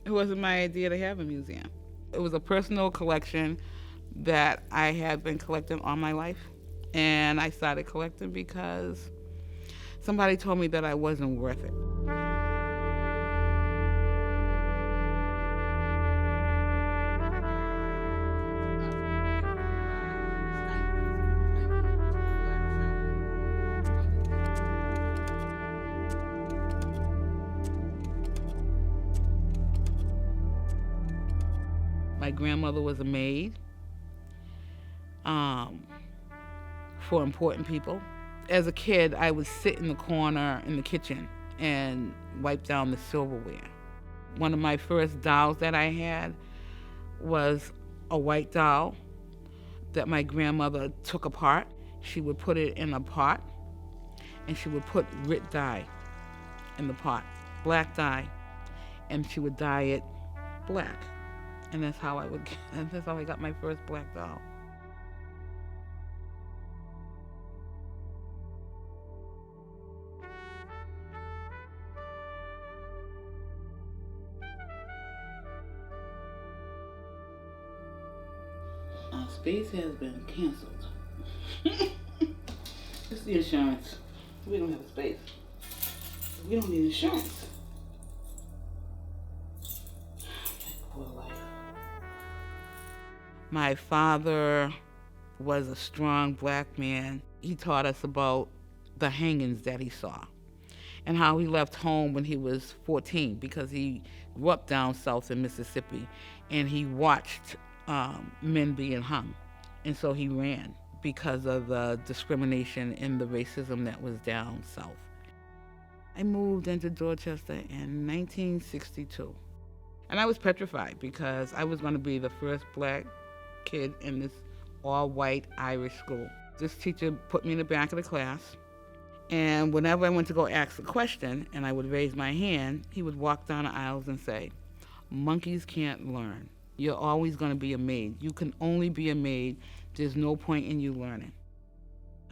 It wasn't my idea to have a museum. It was a personal collection that I had been collecting all my life. And I started collecting because somebody told me that I wasn't worth it. My grandmother was a maid um, for important people. As a kid, I would sit in the corner in the kitchen and wipe down the silverware. One of my first dolls that I had was a white doll that my grandmother took apart. She would put it in a pot and she would put red dye in the pot, black dye, and she would dye it black. And that's how that's how I got my first black doll. Space has been canceled. It's the insurance. We don't have space. We don't need insurance. Poor life. My father was a strong black man. He taught us about the hangings that he saw and how he left home when he was 14 because he grew up down south in Mississippi and he watched men being hung. And so he ran because of the discrimination and the racism that was down south. I moved into Dorchester in 1962. And I was petrified because I was going to be the first black kid in this all-white Irish school. This teacher put me in the back of the class, and whenever I went to go ask a question and I would raise my hand, he would walk down the aisles and say, "Monkeys can't learn. You're always going to be a maid. You can only be a maid. There's no point in you learning."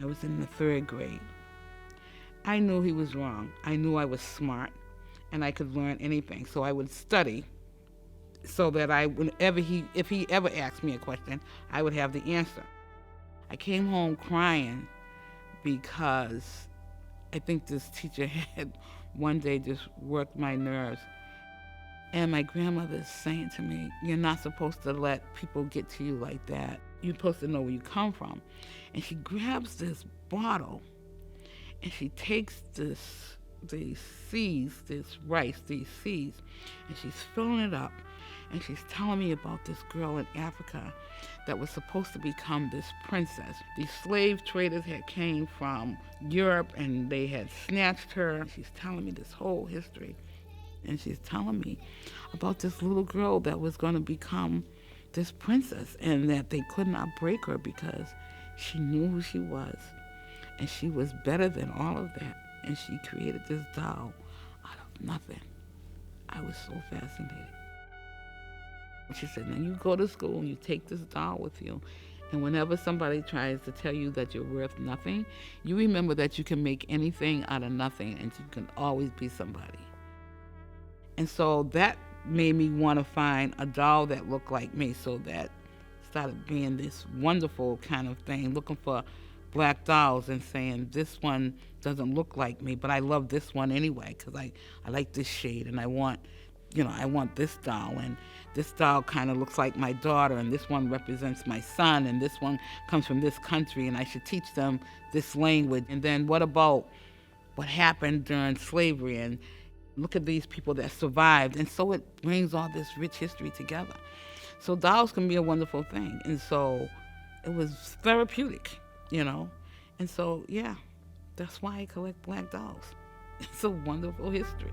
I was in the 3rd grade. I knew he was wrong. I knew I was smart and I could learn anything. So I would study so that if he ever asked me a question, I would have the answer. I came home crying because I think this teacher had one day just worked my nerves. And my grandmother is saying to me, "You're not supposed to let people get to you like that. You're supposed to know where you come from." And she grabs this bottle and she takes these seeds, this rice, these seeds, and she's filling it up. And she's telling me about this girl in Africa that was supposed to become this princess. These slave traders had came from Europe and they had snatched her. She's telling me this whole history. And she's telling me about this little girl that was going to become this princess and that they could not break her because she knew who she was. And she was better than all of that. And she created this doll out of nothing. I was so fascinated. She said, "Now you go to school and you take this doll with you. And whenever somebody tries to tell you that you're worth nothing, you remember that you can make anything out of nothing and you can always be somebody." And so that made me want to find a doll that looked like me. So that started being this wonderful kind of thing, looking for black dolls and saying, "This one doesn't look like me, but I love this one anyway because I like this shade and I want this doll, and this doll kind of looks like my daughter, and this one represents my son, and this one comes from this country, and I should teach them this language. And then what about what happened during slavery? And look at these people that survived." And so it brings all this rich history together. So dolls can be a wonderful thing. And so it was therapeutic, And so, yeah, that's why I collect black dolls. It's a wonderful history.